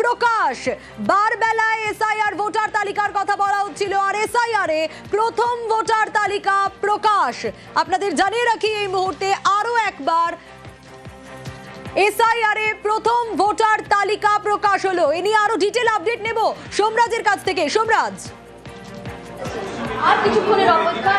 প্রকাশ। বারবেলায় SIR voter তালিকার কথা বলা হচ্ছিল, আর এসআইআর এ প্রথম ভোটার তালিকা প্রকাশ। আপনাদের জানিয়ে রাখি এই মুহূর্তে আরো একবার এসআইআর এ প্রথম ভোটার তালিকা প্রকাশ হলো। এ নিয়ে আরো ডিটেল আপডেট নেব সোমরাজের কাছ থেকে। সোমরাজ, আর কিছুক্ষণের অপেক্ষা।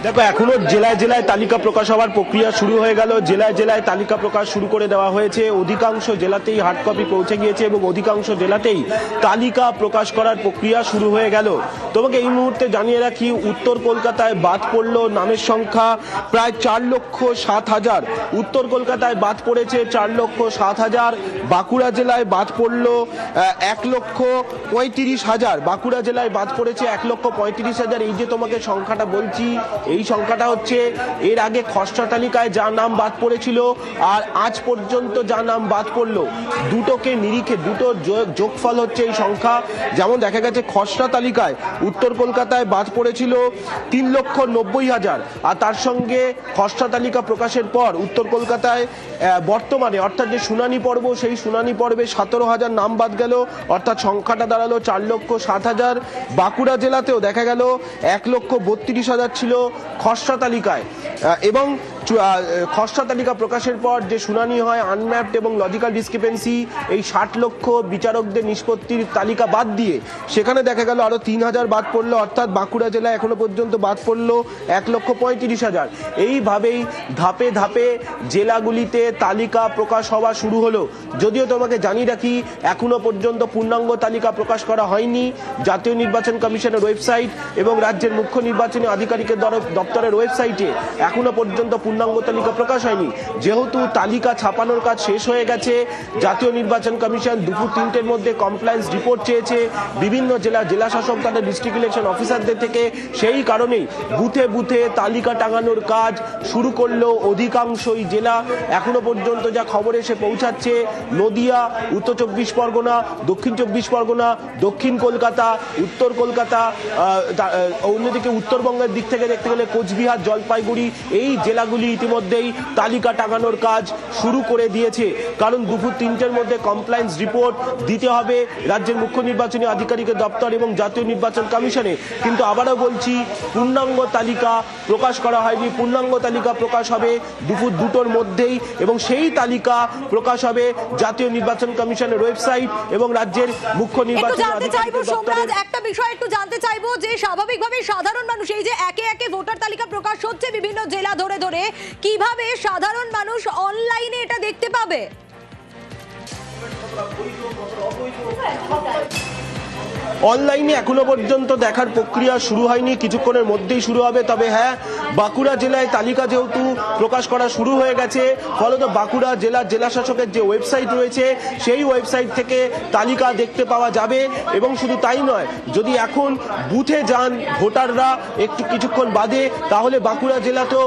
দেখো, এখনো জেলায় জেলায় তালিকা প্রকাশ হওয়ার প্রক্রিয়া শুরু হয়ে গেল। জেলায় জেলায় তালিকা প্রকাশ শুরু করে দেওয়া হয়েছে। অধিকাংশ জেলাতেই হার্ড কপি পৌঁছে গিয়েছে এবং অধিকাংশ জেলাতেই তালিকা প্রকাশ করার প্রক্রিয়া শুরু হয়ে গেল। তোমাকে এই মুহূর্তে জানিয়ে রাখি, উত্তর কলকাতায় বাদ পড়লো নামের সংখ্যা প্রায় 4,07,000। উত্তর কলকাতায় বাদ পড়েছে 4,07,000। বাঁকুড়া জেলায় বাদ পড়লো 1,35,000। বাঁকুড়া জেলায় বাদ পড়েছে 1,35,000। এই যে তোমাকে সংখ্যাটা বলছি, এই সংখ্যাটা হচ্ছে এর আগে খসড়া তালিকায় যা নাম বাদ পড়েছিল আর আজ পর্যন্ত যা নাম বাদ পড়লো, দুটোকে নিরিখে দুটোর যোগফল হচ্ছে এই সংখ্যা। যেমন দেখা গেছে খসড়া তালিকায় উত্তর কলকাতায় বাদ পড়েছিল 3,90,000, আর তার সঙ্গে খসড়া তালিকা প্রকাশের পর উত্তর কলকাতায় বর্তমানে অর্থাৎ যে শুনানি পর্ব, সেই শুনানি পর্বে 17,000 নাম বাদ গেল, অর্থাৎ সংখ্যাটা দাঁড়ালো 4,07,000। বাঁকুড়া জেলাতেও দেখা গেল 1,32,000 ছিল খসড়া তালিকায়, এবং খসড়া তালিকা প্রকাশের পর যে শুনানি হয় আনম্যাপড এবং লজিক্যাল ডিসক্রিপেন্সি, এই 60 লক্ষ বিচারকদের নিষ্পত্তির তালিকা বাদ দিয়ে সেখানে দেখা গেল আরো 3,000 বাদ পড়লো, অর্থাৎ বাঁকুড়া জেলায় এখনো পর্যন্ত বাদ পড়লো 1,35,000। এইভাবেই ধাপে ধাপে জেলাগুলিতে তালিকা প্রকাশ হওয়া শুরু হলো। যদিও তোমাকে জানিয়ে রাখি, এখনো পর্যন্ত পূর্ণাঙ্গ তালিকা প্রকাশ করা হয়নি। জাতীয় নির্বাচন কমিশনের ওয়েবসাইট এবং রাজ্যের মুখ্য নির্বাচনী আধিকারিকের দপ্তরের ওয়েবসাইটে এখনো পর্যন্ত পূর্ণাঙ্গ তালিকা প্রকাশ হয়নি। যেহেতু তালিকা ছাপানোর কাজ শেষ হয়ে গেছে, জাতীয় নির্বাচন কমিশন দুপুর 3টের মধ্যে কমপ্লায়েন্স রিপোর্ট চেয়েছে বিভিন্ন জেলা শাসক তাদের ডিস্ট্রিক্ট ইলেকশন অফিসারদের থেকে। সেই কারণেই বুথে বুথে তালিকা টাঙানোর কাজ শুরু করলো অধিকাংশই জেলা। এখনো পর্যন্ত যা খবর এসে পৌঁছাচ্ছে, নদিয়া, উত্তর 24 পরগনা, দক্ষিণ 24 পরগনা, দক্ষিণ কলকাতা, উত্তর কলকাতা, অন্যদিকে উত্তরবঙ্গের দিক থেকে দেখতে গেলে কোচবিহার, জলপাইগুড়ি, এই জেলাগুলি ইতিমধ্যেই তালিকা টাঙানোর কাজ শুরু করে দিয়েছে। কারণ দুপুর 3টের মধ্যে কমপ্লায়েন্স রিপোর্ট দিতে হবে রাজ্যের মুখ্য নির্বাচনী আধিকারিকের দপ্তর এবং জাতীয় নির্বাচন কমিশনে। কিন্তু আবারও বলছি, পূর্ণাঙ্গ তালিকা প্রকাশ করা হয়নি। পূর্ণাঙ্গ তালিকা প্রকাশ হবে দুপুর 2টোর মধ্যেই, এবং সেই তালিকা প্রকাশ হবে জাতীয় নির্বাচন কমিশনের ওয়েবসাইট এবং রাজ্যের মুখ্য নির্বাচনী আধিকারিকের দপ্তরে। একটা বিষয় একটু জানতে চাইবো যে স্বাভাবিকভাবে সাধারণ মানুষ, এই যে একে একে ভোটার তালিকা প্রকাশ হচ্ছে বিভিন্ন জেলা ধরে ধরে, কিভাবে সাধারণ মানুষ অনলাইনে এটা দেখতে পাবে? অনলাইনে এখনো পর্যন্ত দেখার প্রক্রিয়া শুরু হয়নি, কিছুক্ষণের মধ্যেই শুরু হবে। তবে হ্যাঁ, বাঁকুড়া জেলায় তালিকা যেহেতু প্রকাশ করা শুরু হয়ে গেছে, ফলত বাঁকুড়া জেলা শাসকের যে ওয়েবসাইট রয়েছে সেই ওয়েবসাইট থেকে তালিকা দেখতে পাওয়া যাবে। এবং শুধু তাই নয়, যদি এখন বুথে যান ভোটাররা একটু কিছুক্ষণ বাদে, তাহলে বাঁকুড়া জেলাতেও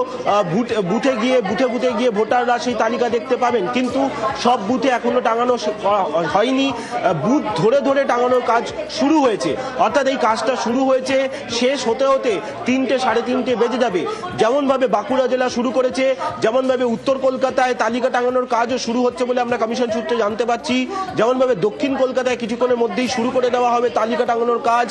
বুথে গিয়ে ভোটাররা সেই তালিকা দেখতে পাবেন। কিন্তু সব বুথে এখনো টাঙানো হয়নি, বুথ ধরে ধরে টাঙানোর কাজ শুরু হয়েছে। অর্থাৎ এই কাজটা শুরু হয়েছে, শেষ হতে হতে 3টে সাড়ে 3টে বেজে যাবে। যেমনভাবে বাঁকুড়া জেলা শুরু করেছে, যেমনভাবে উত্তর কলকাতায় তালিকা টাঙানোর কাজও শুরু হচ্ছে বলে আমরা কমিশন সূত্রে জানতে পারছি, যেমনভাবে দক্ষিণ কলকাতায় কিছুক্ষণের মধ্যেই শুরু করে দেওয়া হবে তালিকা টাঙানোর কাজ।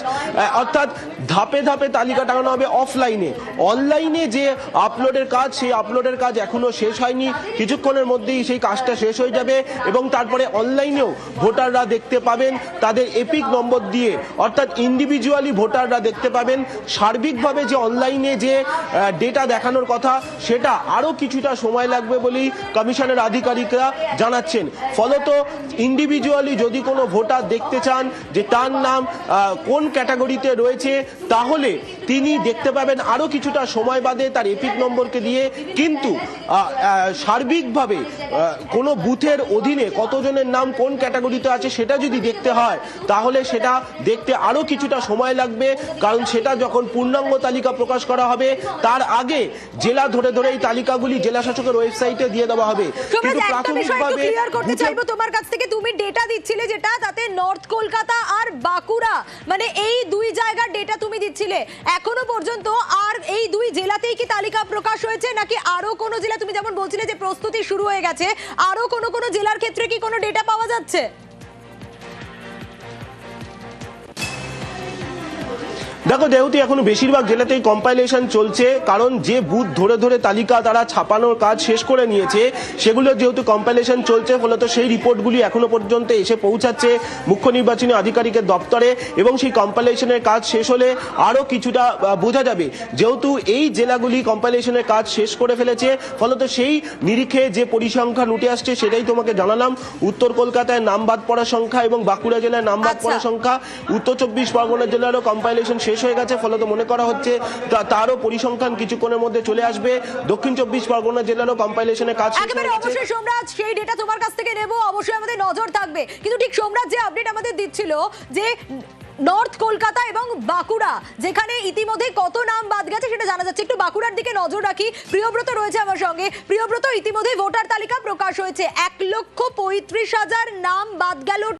অর্থাৎ ধাপে ধাপে তালিকা টাঙানো হবে অফলাইনে। অনলাইনে যে আপলোডের কাজ, সেই আপলোডের কাজ এখনো শেষ হয়নি। কিছুক্ষণের মধ্যেই সেই কাজটা শেষ হয়ে যাবে এবং তারপরে অনলাইনেও ভোটাররা দেখতে পাবেন তাদের এপিক নম্বর দিয়ে, অর্থাৎ ইন্ডিভিজুয়ালি ভোটাররা দেখতে পাবেন। সার্বিকভাবে যে অনলাইনে যে ডেটা দেখানোর কথা, সেটা আরও কিছুটা সময় লাগবে বলেই কমিশনের আধিকারিকরা জানাচ্ছেন। ফলত ইন্ডিভিজুয়ালি যদি কোনো ভোটার দেখতে চান যে তার নাম কোন ক্যাটাগরিতে রয়েছে, তাহলে তিনি দেখতে পাবেন আরও কিছুটা সময় বাদে তার এপিক নম্বরকে দিয়ে। কিন্তু সার্বিকভাবে কোনো বুথের অধীনে কতজনের নাম কোন ক্যাটাগরিতে আছে সেটা যদি দেখতে হয়, তাহলে সেটা দেখতে আরো কিছুটা সময় লাগবে। কারণ সেটা যখন পূর্ণাঙ্গ তালিকা প্রকাশ করা হবে, তার আগে জেলা ধরে ধরে এই তালিকাগুলি জেলা শাসকের ওয়েবসাইটে দিয়ে দেওয়া হবে। কিন্তু প্রাথমিকভাবে ক্লিয়ার করতে চাইবো তোমার কাছ থেকে, তুমি ডেটা দিচ্ছিলে যেটা, তাতে নর্থ কলকাতা আর বাঁকুড়া, মানে এই দুই জায়গার ডেটা তুমি দিচ্ছিলে, এখনো পর্যন্ত আর এই দুই জেলাতেই কি তালিকা প্রকাশ হয়েছে, নাকি আরো কোনো জেলা, তুমি যেমন বলছিলে যে প্রস্তুতি শুরু হয়ে গেছে, আরো কোনো জেলার ক্ষেত্রে কি কোনো ডেটা পাওয়া যাচ্ছে? দেখো যেহেতু এখনো বেশিরভাগ জেলাতেই কম্পাইলেশন চলছে, কারণ যে বুথ ধরে ধরে তালিকা তারা ছাপানোর কাজ শেষ করে নিয়েছে, সেগুলো যেহেতু কম্পাইলেশন চলছে, ফলত সেই রিপোর্টগুলি এখনো পর্যন্ত এসে পৌঁছাচ্ছে মুখ্য নির্বাচনী আধিকারিকের দপ্তরে, এবং সেই কম্পাইলেশনের কাজ শেষ হলে আরও কিছুটা বোঝা যাবে। যেহেতু এই জেলাগুলি কম্পাইলেশনের কাজ শেষ করে ফেলেছে, ফলত সেই নিরিখে যে পরিসংখ্যান উঠে আসছে সেটাই তোমাকে জানালাম। উত্তর কলকাতায় নাম বাদ পড়ার সংখ্যা এবং বাঁকুড়া জেলায় নাম বাদ পড়ার সংখ্যা, উত্তর 24 পরগনা জেলারও কম্পাইলেশন শেষ হয়ে গেছে, ফলত মনে করা হচ্ছে তারও পরিসংখ্যান কিছুক্ষণের মধ্যে চলে আসবে। দক্ষিণ 24 পরগনা জেলারও কম্পাইলেশনের কাজ শেষ একেবারে হয়ে গেছে। অবশ্যই সোমরাজ, সেই ডেটা তোমার কাছ থেকে নেব, অবশ্যই আমাদের নজর থাকবে। কিন্তু ঠিক সোমরাজ যে আপডেট আমাদের দিচ্ছিল যে নর্থ কলকাতা এবং বাঁকুড়া, যেখানে ইতিমধ্যে কত নাম বাদ গেছে সেটা জানা যাচ্ছে। একটু বাঁকুড়ার দিকে নজর রাখি, প্রিয়ব্রত রয়েছে আমার সঙ্গে। প্রিয়ব্রত, ইতিমধ্যে ভোটার তালিকা প্রকাশ হয়েছে, 1,35,000 নাম বাদ গেল।